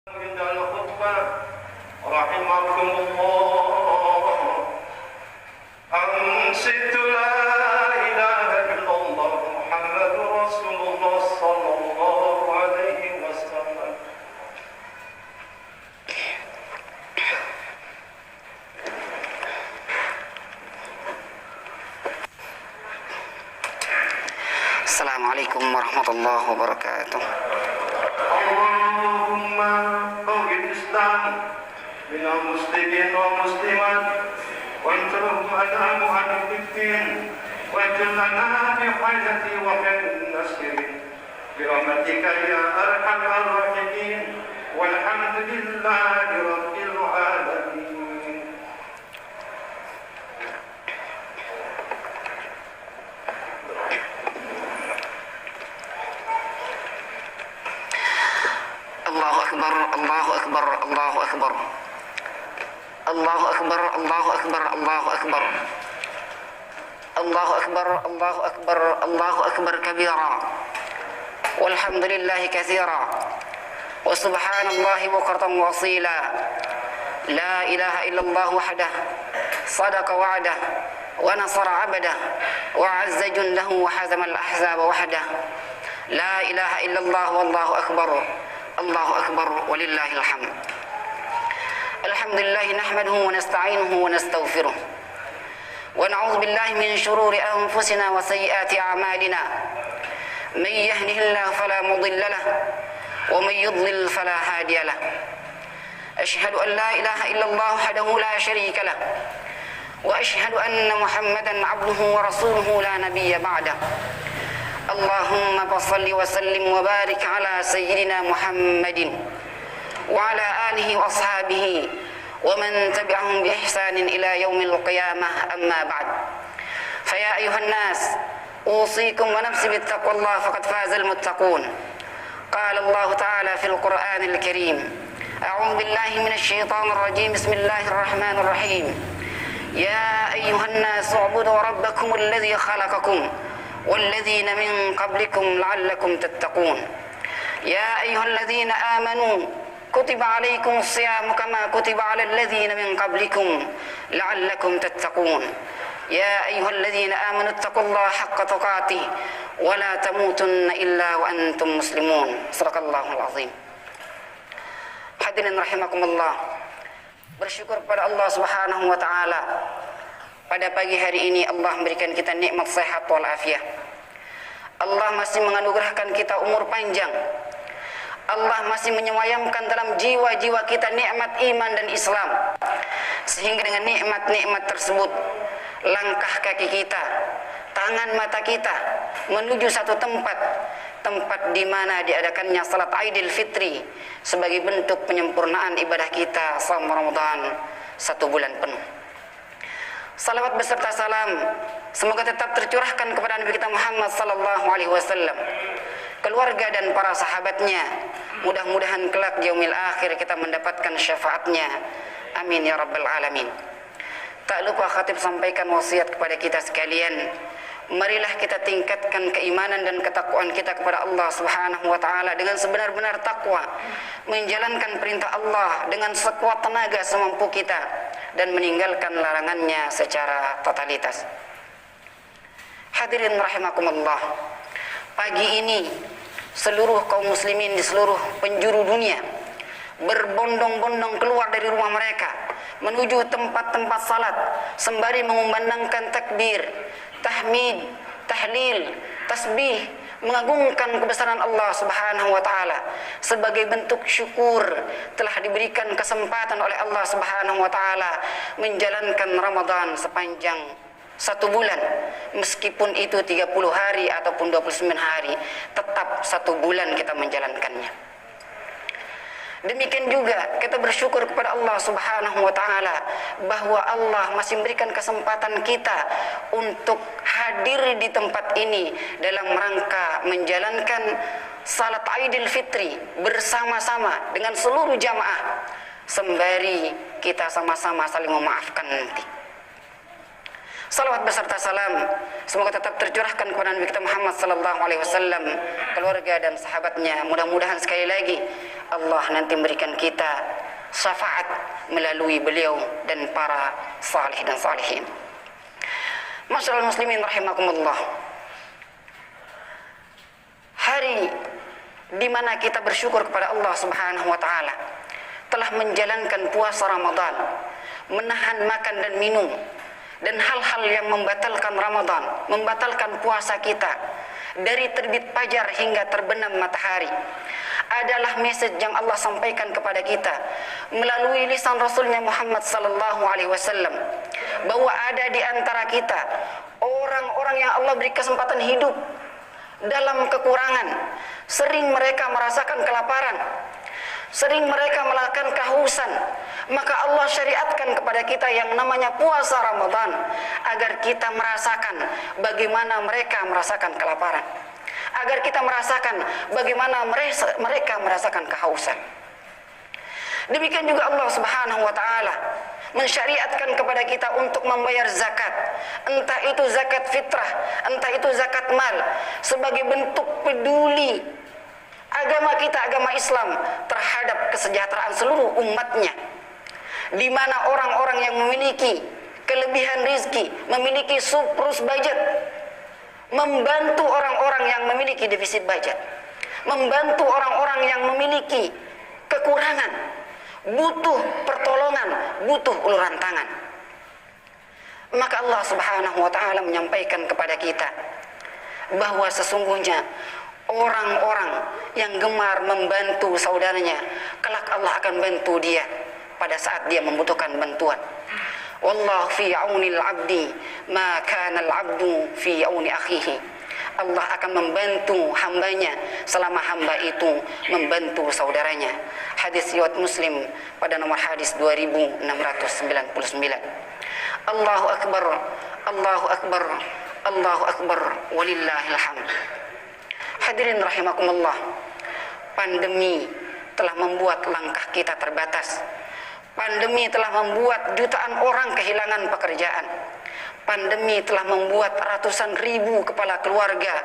عند الخطبة رحمكم الله أنشدت لا إله إلا الله محمد رسول الله صلى الله عليه وسلم. Assalamualaikum warahmatullahi wabarakatuh. اللهم قوي الإسلام من المسلمين والمسلمات وانصرهم على مهلك الدين واجعلنا في حاجتي وخير الناصرين برحمتك يا أرحم الراحمين والحمد لله رب العالمين. Allahu Akbar, Allahu Akbar, Allahu Akbar. Allahu Akbar, Allahu Akbar, Allahu Akbar. Allahu Akbar, Allahu Akbar, Allahu Akbar kabira. Walhamdulillahi katsira. Wa subhanallahi bukratan wa asila. La ilaha illallah wahdah. Sadaqa wa'dah. Wa nasara 'abdah. Wa 'azza jundahu wa hazama al-ahzaba wahdah. La ilaha illallah wallahu akbar. Allahu akbar walillahil hamd. Alhamdulillah nahmaduhu wa nasta'inuhu wa nastaghfiruh. Wa na'udzu billahi min shururi anfusina wa sayyiati a'malina. Man yahdihillahu fala mudilla lahu wa man yudlil fala hadiya lahu. Ashhadu an la ilaha illallah wahdahu la sharika lahu wa ashhadu anna Muhammadan 'abduhu wa rasuluhu la nabiyya ba'dahu. Allahumma salli wa sallim wa barik ala sayyidina Muhammadin wa ala alihi wa ashabihi wa man tabi'ahum bi ihsanin ila yaumil qiyamah, amma ba'd. Fa ya ayuhan nas, usikum wa nafsi bittaqwallah faqad fazal muttaqun. Qala Allah ta'ala fil Qur'anil Karim, a'udzu billahi minasy syaithanir rajim, bismillahir rahmanir rahim. Ya ayuhan nas, u'budu rabbakumul ladzi khalaqakum والذين من قبلكم لعلكم تتقون. يا أيها الذين آمنوا كتب عليكم الصيام كما كتب على الذين من قبلكم لعلكم تتقون. يا أيها الذين آمنوا اتقوا الله حق تقاته ولا تموتن إلا وأنتم مسلمون. صدق الله العظيم. Hadirin rahimakumullah, bersyukur kepada Allah Subhanahu wa taala. Pada pagi hari ini Allah memberikan kita nikmat sehat walafiat. Allah masih menganugerahkan kita umur panjang. Allah masih menyayangkan dalam jiwa-jiwa kita nikmat iman dan Islam. Sehingga dengan nikmat-nikmat tersebut, langkah kaki kita, tangan mata kita menuju satu tempat di mana diadakannya salat Aidil Fitri sebagai bentuk penyempurnaan ibadah kita selama Ramadan 1 bulan penuh. Salawat beserta salam semoga tetap tercurahkan kepada Nabi kita Muhammad sallallahu alaihi wasallam, keluarga dan para sahabatnya. Mudah-mudahan kelak di yaumil akhir kita mendapatkan syafaatnya. Amin ya rabbal alamin. Tak lupa khatib sampaikan wasiat kepada kita sekalian. Marilah kita tingkatkan keimanan dan ketakwaan kita kepada Allah Subhanahu wa taala dengan sebenar-benar takwa, menjalankan perintah Allah dengan sekuat tenaga semampu kita dan meninggalkan larangannya secara totalitas. Hadirin rahimakumullah, pagi ini seluruh kaum muslimin di seluruh penjuru dunia berbondong-bondong keluar dari rumah mereka menuju tempat-tempat salat sembari mengumandangkan takbir, tahmid, tahlil, tasbih, mengagungkan kebesaran Allah Subhanahu wa taala sebagai bentuk syukur telah diberikan kesempatan oleh Allah Subhanahu wa taala menjalankan Ramadan sepanjang 1 bulan. Meskipun itu 30 hari ataupun 29 hari, tetap 1 bulan kita menjalankannya. Demikian juga kita bersyukur kepada Allah Subhanahu wa taala bahwa Allah masih memberikan kesempatan kita untuk hadir di tempat ini dalam rangka menjalankan salat Aidil Fitri bersama-sama dengan seluruh jamaah sembari kita sama-sama saling memaafkan nanti. Salawat beserta salam semoga tetap tercurahkan kepada Nabi kita Muhammad sallallahu alaihi wasallam, keluarga dan sahabatnya. Mudah-mudahan sekali lagi Allah nanti memberikan kita syafaat melalui beliau dan para salih dan salihin. Masyaallah muslimin rahimakumullah. Hari di mana kita bersyukur kepada Allah Subhanahu wa taala telah menjalankan puasa Ramadan, menahan makan dan minum dan hal-hal yang membatalkan Ramadan, membatalkan puasa kita dari terbit fajar hingga terbenam matahari, adalah message yang Allah sampaikan kepada kita melalui lisan Rasulnya Muhammad sallallahu alaihi wasallam, bahwa ada di antara kita orang-orang yang Allah beri kesempatan hidup dalam kekurangan. Sering mereka merasakan kelaparan, sering mereka melakukan kehausan, maka Allah syariatkan kepada kita yang namanya puasa Ramadan agar kita merasakan bagaimana mereka merasakan kelaparan, agar kita merasakan bagaimana mereka merasakan kehausan. Demikian juga Allah Subhanahu wa taala mensyariatkan kepada kita untuk membayar zakat, entah itu zakat fitrah, entah itu zakat mal, sebagai bentuk peduli agama kita, agama Islam, terhadap kesejahteraan seluruh umatnya, di mana orang-orang yang memiliki kelebihan rizki, memiliki surplus budget, membantu orang-orang yang memiliki defisit budget, membantu orang-orang yang memiliki kekurangan, butuh pertolongan, butuh uluran tangan. Maka Allah Subhanahu wa taala menyampaikan kepada kita bahwa sesungguhnya orang-orang yang gemar membantu saudaranya, kelak Allah akan bantu dia pada saat dia membutuhkan bantuan. Wallahu fi aunil abdi ma kana al-abdu fi auni akhihi. Allah akan membantu hambanya selama hamba itu membantu saudaranya. Hadis riwayat Muslim pada nomor hadis 2699. Allahu akbar, Allahu akbar, Allahu akbar, walillahil hamd. Hadirin rahimakumullah, pandemi telah membuat langkah kita terbatas. Pandemi telah membuat jutaan orang kehilangan pekerjaan. Pandemi telah membuat ratusan ribu kepala keluarga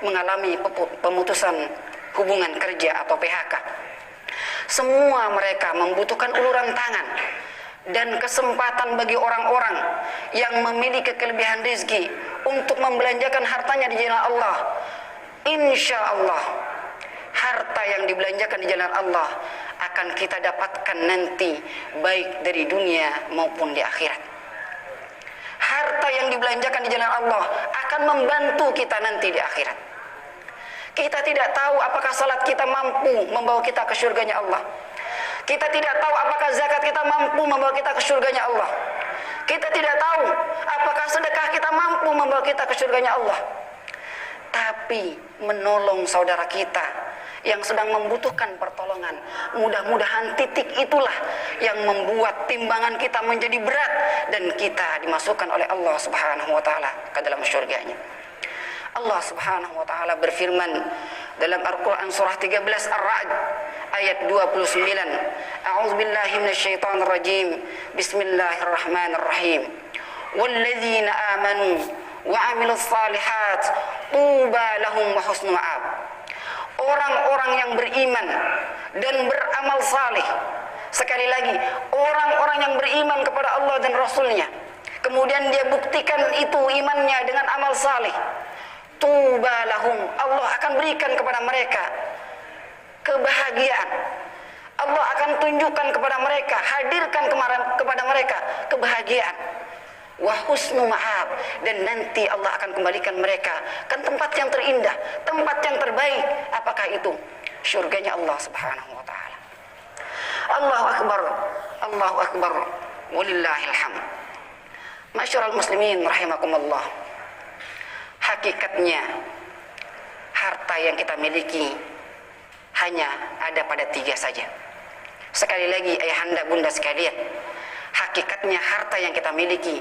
mengalami pemutusan hubungan kerja atau PHK. Semua mereka membutuhkan uluran tangan dan kesempatan bagi orang-orang yang memiliki kelebihan rezeki untuk membelanjakan hartanya di jalan Allah. Insya Allah, harta yang dibelanjakan di jalan Allah akan kita dapatkan nanti, baik dari dunia maupun di akhirat. Harta yang dibelanjakan di jalan Allah akan membantu kita nanti di akhirat. Kita tidak tahu apakah salat kita mampu membawa kita ke surganya Allah. Kita tidak tahu apakah zakat kita mampu membawa kita ke surganya Allah. Kita tidak tahu apakah sedekah kita mampu membawa kita ke surganya Allah. Tapi menolong saudara kita yang sedang membutuhkan pertolongan, mudah-mudahan titik itulah yang membuat timbangan kita menjadi berat dan kita dimasukkan oleh Allah Subhanahu wa taala ke dalam surganya. Allah Subhanahu wa taala berfirman dalam Al-Qur'an surah 13 Ar-Ra'd ayat 29. A'udzubillahi minasyaitonir rajim. Bismillahirrahmanirrahim. Walladzina amanu wa 'amilus shalihat tuba lahum wa husnu ma'ab. Orang-orang yang beriman dan beramal saleh. Sekali lagi, orang-orang yang beriman kepada Allah dan Rasulnya, kemudian dia buktikan itu imannya dengan amal saleh. Tuba lahum, Allah akan berikan kepada mereka kebahagiaan. Allah akan tunjukkan kepada mereka, hadirkan kepada mereka kebahagiaan. Wa husnu ma'ab, dan nanti Allah akan kembalikan mereka ke tempat yang terindah, tempat yang terbaik. Apakah itu? Surganya Allah Subhanahu wa taala. Allahu akbar, Allahu akbar, walillahil hamd. Masyarul muslimin rahimakumullah. Hakikatnya harta yang kita miliki hanya ada pada 3 saja. Sekali lagi ayahanda bunda sekalian, hakikatnya harta yang kita miliki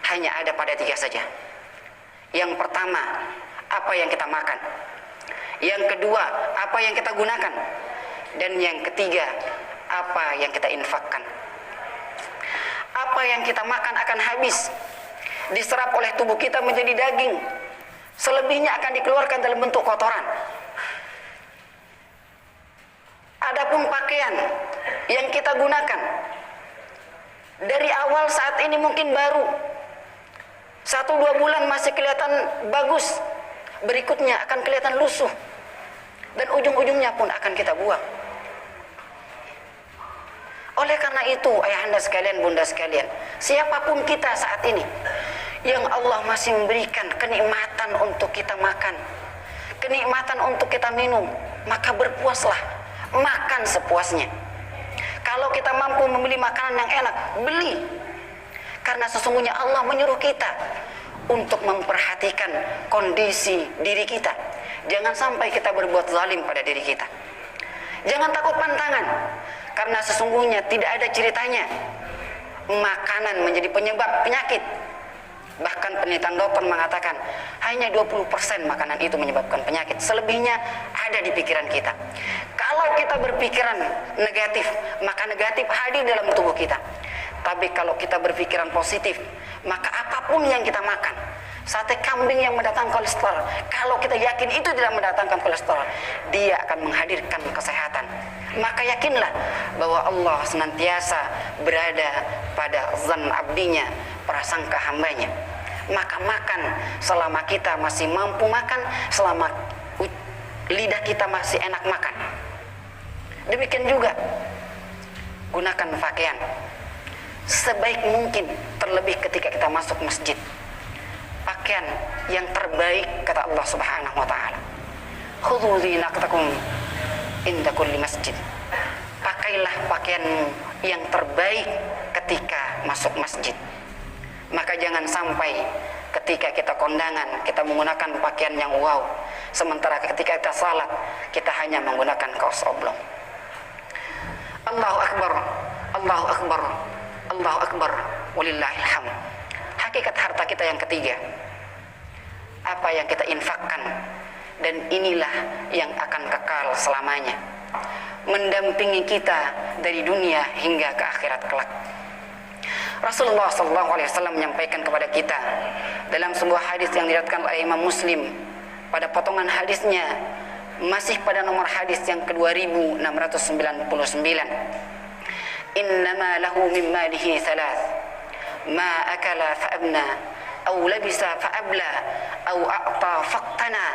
hanya ada pada 3 saja. Yang pertama, apa yang kita makan. Yang kedua, apa yang kita gunakan. Dan yang ketiga, apa yang kita infakkan. Apa yang kita makan akan habis, diserap oleh tubuh kita menjadi daging. Selebihnya akan dikeluarkan dalam bentuk kotoran. Adapun pakaian yang kita gunakan dari awal saat ini mungkin baru 1-2 bulan masih kelihatan bagus, berikutnya akan kelihatan lusuh dan ujung-ujungnya pun akan kita buang. Oleh karena itu, ayahanda sekalian, bunda sekalian, siapapun kita saat ini yang Allah masih memberikan kenikmatan untuk kita makan, kenikmatan untuk kita minum, maka berpuaslah, makan sepuasnya. Kalau kita mampu membeli makanan yang enak, beli. Karena sesungguhnya Allah menyuruh kita untuk memperhatikan kondisi diri kita. Jangan sampai kita berbuat zalim pada diri kita. Jangan takut pantangan, karena sesungguhnya tidak ada ceritanya makanan menjadi penyebab penyakit. Bahkan penelitian dokter mengatakan hanya 20% makanan itu menyebabkan penyakit. Selebihnya ada di pikiran kita. Kalau kita berpikiran negatif, maka negatif hadir dalam tubuh kita. Tapi kalau kita berpikiran positif, maka apapun yang kita makan, sate kambing yang mendatangkan kolesterol, kalau kita yakin itu tidak mendatangkan kolesterol, dia akan menghadirkan kesehatan. Maka yakinlah bahwa Allah senantiasa berada pada zan abdinya, prasangka hambanya. Maka makan selama kita masih mampu makan, selama lidah kita masih enak makan. Demikian juga gunakan pakaian sebaik mungkin, terlebih ketika kita masuk masjid. Pakaian yang terbaik kata Allah Subhanahu wa taala, khudhu zinatakum inda kulli masjid. Pakailah pakaianmu yang terbaik ketika masuk masjid. Maka jangan sampai ketika kita kondangan kita menggunakan pakaian yang wow, sementara ketika kita salat kita hanya menggunakan kaos oblong. Allahu Akbar, Allahu Akbar, Allahu Akbar, walillahil hamd. Hakikat harta kita yang ketiga, apa yang kita infakkan, dan inilah yang akan kekal selamanya, mendampingi kita dari dunia hingga ke akhirat kelak. Rasulullah SAW menyampaikan kepada kita dalam sebuah hadis yang diriwayatkan oleh Imam Muslim, pada potongan hadisnya masih pada nomor hadis yang ke-2699, innama lahu min malihi thalath, ma akala fa'abna, au labisa fa'abla, au a'ta faqtana,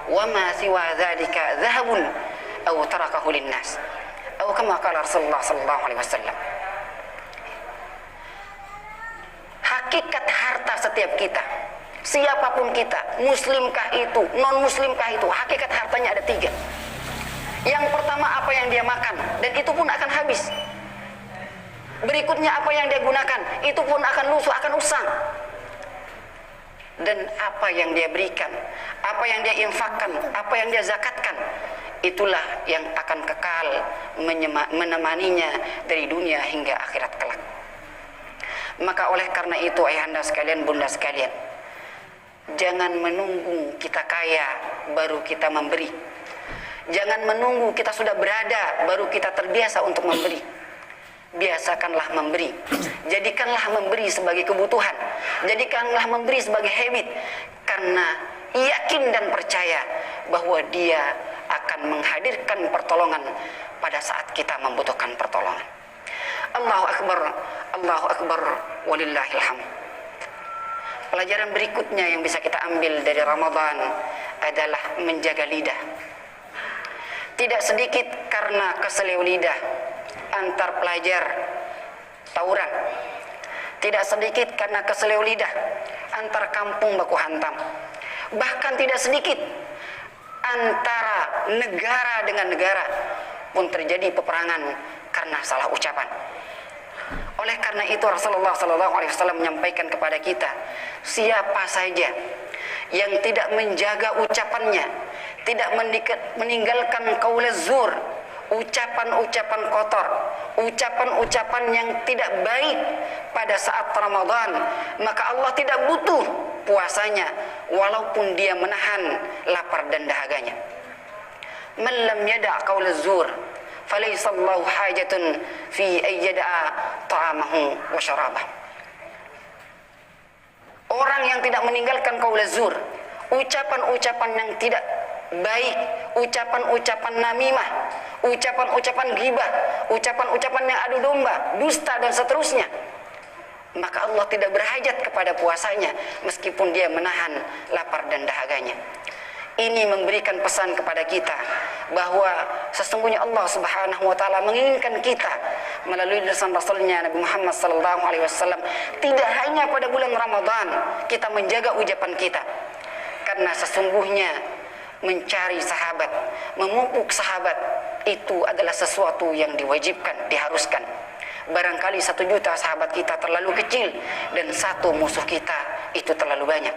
wa ma siwa dhalika dhahabun, au tarakahu linnas, atau kama qala Rasulullah SAW. Hakikat harta setiap kita, siapapun kita, muslimkah itu, non muslimkah itu, hakikat hartanya ada 3. Yang pertama apa yang dia makan, dan itu pun akan habis. Berikutnya apa yang dia gunakan, itu pun akan lusuh, akan usang. Dan apa yang dia berikan, apa yang dia infakkan, apa yang dia zakatkan, itulah yang akan kekal menemaninya dari dunia hingga akhirat kelak. Maka oleh karena itu ayahanda sekalian, bunda sekalian, jangan menunggu kita kaya baru kita memberi. Jangan menunggu kita sudah berada baru kita terbiasa untuk memberi. Biasakanlah memberi. Jadikanlah memberi sebagai kebutuhan. Jadikanlah memberi sebagai habit. Karena yakin dan percaya bahwa dia akan menghadirkan pertolongan pada saat kita membutuhkan pertolongan. Allahu Akbar, Allahu Akbar, walillahil hamd. Pelajaran berikutnya yang bisa kita ambil dari Ramadan adalah menjaga lidah. Tidak sedikit karena keseleo lidah antar pelajar tawuran. Tidak sedikit karena keseleo lidah antar kampung baku hantam. Bahkan tidak sedikit antara negara dengan negara pun terjadi peperangan karena salah ucapan. Oleh karena itu Rasulullah SAW menyampaikan kepada kita, siapa saja yang tidak menjaga ucapannya, tidak meninggalkan qaul zur, ucapan-ucapan kotor, ucapan-ucapan yang tidak baik pada saat Ramadan, maka Allah tidak butuh puasanya walaupun dia menahan lapar dan dahaganya. Man lam yada' qaul zur falaysa Allahu hajatun fi ayyada'a ta'amahu wa syarabahu. Orang yang tidak meninggalkan qaul zur, ucapan-ucapan yang tidak baik, ucapan-ucapan namimah, ucapan-ucapan ghibah, ucapan-ucapan yang adu domba, dusta dan seterusnya, maka Allah tidak berhajat kepada puasanya meskipun dia menahan lapar dan dahaganya. Ini memberikan pesan kepada kita bahwa sesungguhnya Allah Subhanahu wa taala menginginkan kita melalui lisan Rasulnya Nabi Muhammad sallallahu alaihi wasallam tidak hanya pada bulan Ramadan kita menjaga ucapan kita, karena sesungguhnya mencari sahabat, memupuk sahabat itu adalah sesuatu yang diwajibkan, diharuskan. Barangkali 1 juta sahabat kita terlalu kecil dan 1 musuh kita itu terlalu banyak.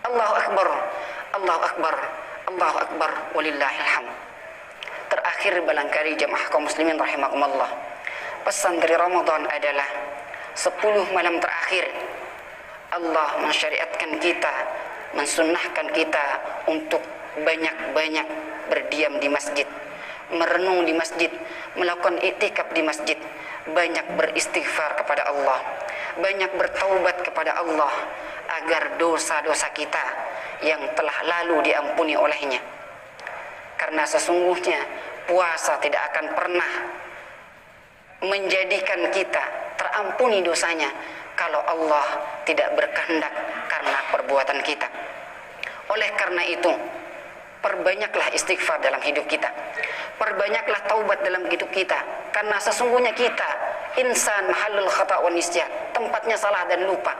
Allahu Akbar, Allahu Akbar, Allahu Akbar, walillahil hamd. Terakhir barangkali jemaah kaum muslimin rahimakumullah, pesan dari Ramadan adalah 10 malam terakhir Allah mensyariatkan kita, mensunnahkan kita untuk banyak-banyak berdiam di masjid, merenung di masjid, melakukan iktikaf di masjid, banyak beristighfar kepada Allah, banyak bertaubat kepada Allah agar dosa-dosa kita yang telah lalu diampuni olehnya. Karena sesungguhnya puasa tidak akan pernah menjadikan kita terampuni dosanya kalau Allah tidak berkehendak karena perbuatan kita. Oleh karena itu, perbanyaklah istighfar dalam hidup kita, perbanyaklah taubat dalam hidup kita, karena sesungguhnya kita insan mahallul khata' wa nisyan, tempatnya salah dan lupa.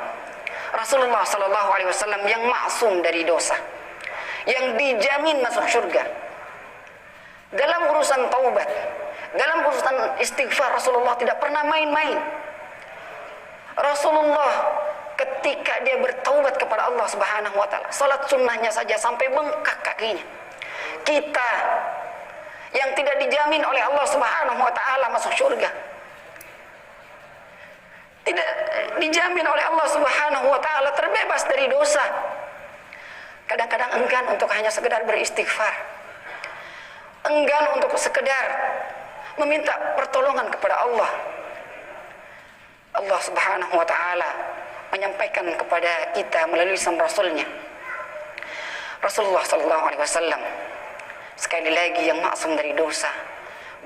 Rasulullah sallallahu alaihi wasallam yang maksum dari dosa, yang dijamin masuk surga. Dalam urusan taubat, dalam urusan istighfar, Rasulullah tidak pernah main-main. Rasulullah ketika dia bertaubat kepada Allah Subhanahu wa taala, salat sunnahnya saja sampai bengkak kakinya. Kita yang tidak dijamin oleh Allah Subhanahu wa taala masuk surga, tidak dijamin oleh Allah Subhanahu wa taala terbebas dari dosa, kadang-kadang enggan untuk hanya sekedar beristighfar, enggan untuk sekedar meminta pertolongan kepada Allah. Allah Subhanahu wa taala menyampaikan kepada kita melalui lisan Rasulnya, Rasulullah sallallahu alaihi wasallam, sekali lagi yang maksum dari dosa,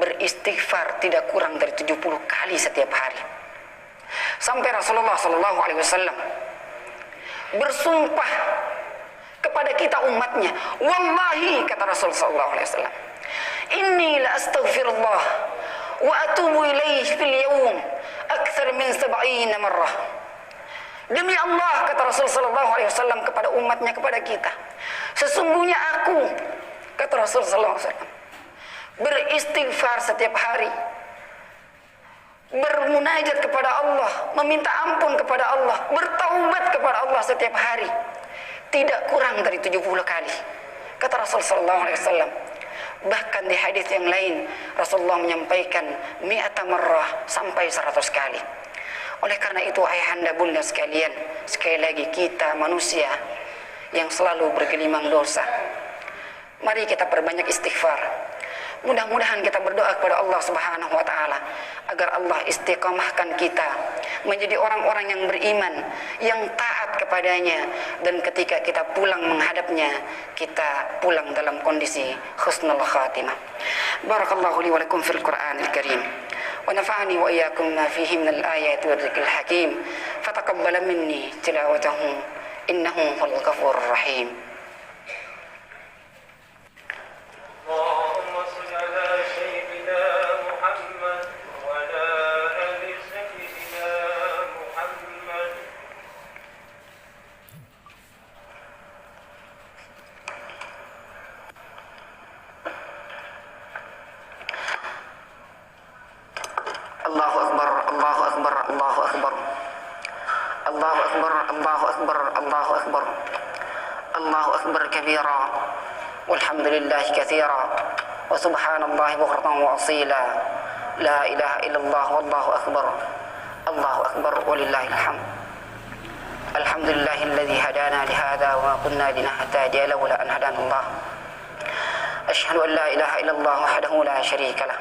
beristighfar tidak kurang dari 70 kali setiap hari. Sampai Rasulullah sallallahu alaihi wasallam bersumpah kepada kita umatnya, wallahi, kata Rasul sallallahu alaihi wasallam, inni la astaghfirullah wa atubu ilaihi fil yawm akthar min 70 marrah. Demi Allah, kata Rasul sallallahu alaihi wasallam kepada umatnya, kepada kita, sesungguhnya aku, kata Rasul sallallahu alaihi wasallam, beristighfar setiap hari, bermunajat kepada Allah, meminta ampun kepada Allah, bertaubat kepada Allah setiap hari tidak kurang dari 70 kali, kata Rasul sallallahu alaihi wasallam. Bahkan di hadis yang lain Rasulullah menyampaikan mi'ata marrah, sampai 100 kali. Oleh karena itu ayahanda bunda sekalian, sekali lagi kita manusia yang selalu bergelimang dosa, mari kita perbanyak istighfar. Mudah-mudahan kita berdoa kepada Allah Subhanahu wa taala agar Allah istiqamahkan kita menjadi orang-orang yang beriman, yang taat kepadanya, dan ketika kita pulang menghadapnya, kita pulang dalam kondisi husnul khatimah. Barakallahu li wa lakum fil Qur'anil Karim wa nafa'ani wa iyyakum ma fihi minal ayati wa dzikril hakim. Fataqabbal minni tilawatahu innahu huwal ghafurur rahim. اللهم صل على سيدنا محمد وعلى آل سيدنا محمد. Allahu Akbar, Allahu Akbar, Allahu Akbar, Allahu Akbar, Allahu Akbar, Allahu Akbar, Allahu Akbar kabira, walhamdulillahi katsira, wa subhanallahi bukratan wa asila, la ilaha illallah, wallahu akbar, Allahu akbar, walillahil hamd. Alhamdulillahilladzi hadana lihada wa ma kunna linahtadiya laula an hadana Allah. Asyhadu an la ilaha illallah wahdahu la syarika lah,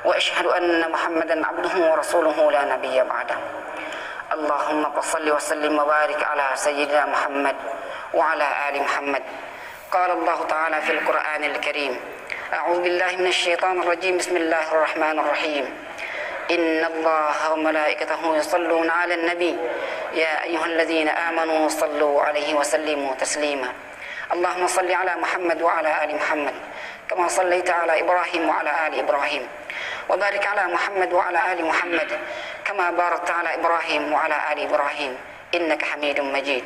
wa asyhadu anna Muhammadan abduhu wa rasuluhu la nabiyya ba'dah. Allahumma shalli wa sallim wa barik ala sayyidina Muhammad wa ala ali Muhammad. قال الله تعالى في القرآن الكريم أعوذ بالله من الشيطان الرجيم. بسم الله الرحمن الرحيم. إن الله وملائكته يصلون على النبي يا أيها الذين آمنوا صلوا عليه وسلموا تسليما. اللهم صل على محمد وعلى آل محمد كما صليت على إبراهيم وعلى آل إبراهيم، وبارك على محمد وعلى آل محمد كما باركت على إبراهيم وعلى آل إبراهيم إنك حميد مجيد.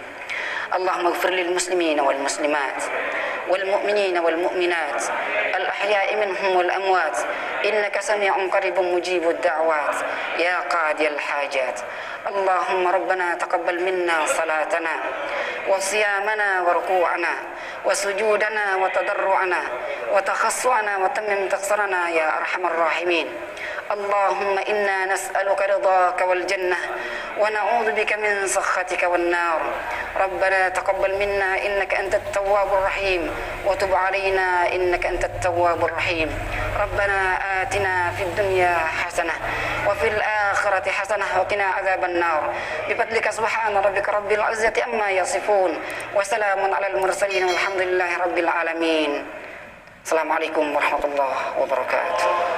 اللهم اغفر للمسلمين والمسلمات والمؤمنين والمؤمنات الأحياء منهم والأموات إنك سميع قريب مجيب الدعوات يا قاضي الحاجات. اللهم ربنا تقبل منا صلاتنا وصيامنا وركوعنا وسجودنا وتضرعنا وتخصعنا وتمم تقصرنا يا أرحم الراحمين. اللهم إنا نسألك رضاك والجنة ونعوذ بك من سخطك والنار. ربنا تقبل منا إنك أنت التواب الرحيم وتب علينا إنك أنت التواب الرحيم. ربنا آتنا في الدنيا حسنة وفي الآخرة حسنة وقنا عذاب النار بفضلك سبحان ربك رب العزة عما يصفون وسلام على المرسلين والحمد لله رب العالمين. Assalamualaikum warahmatullahi wabarakatuh.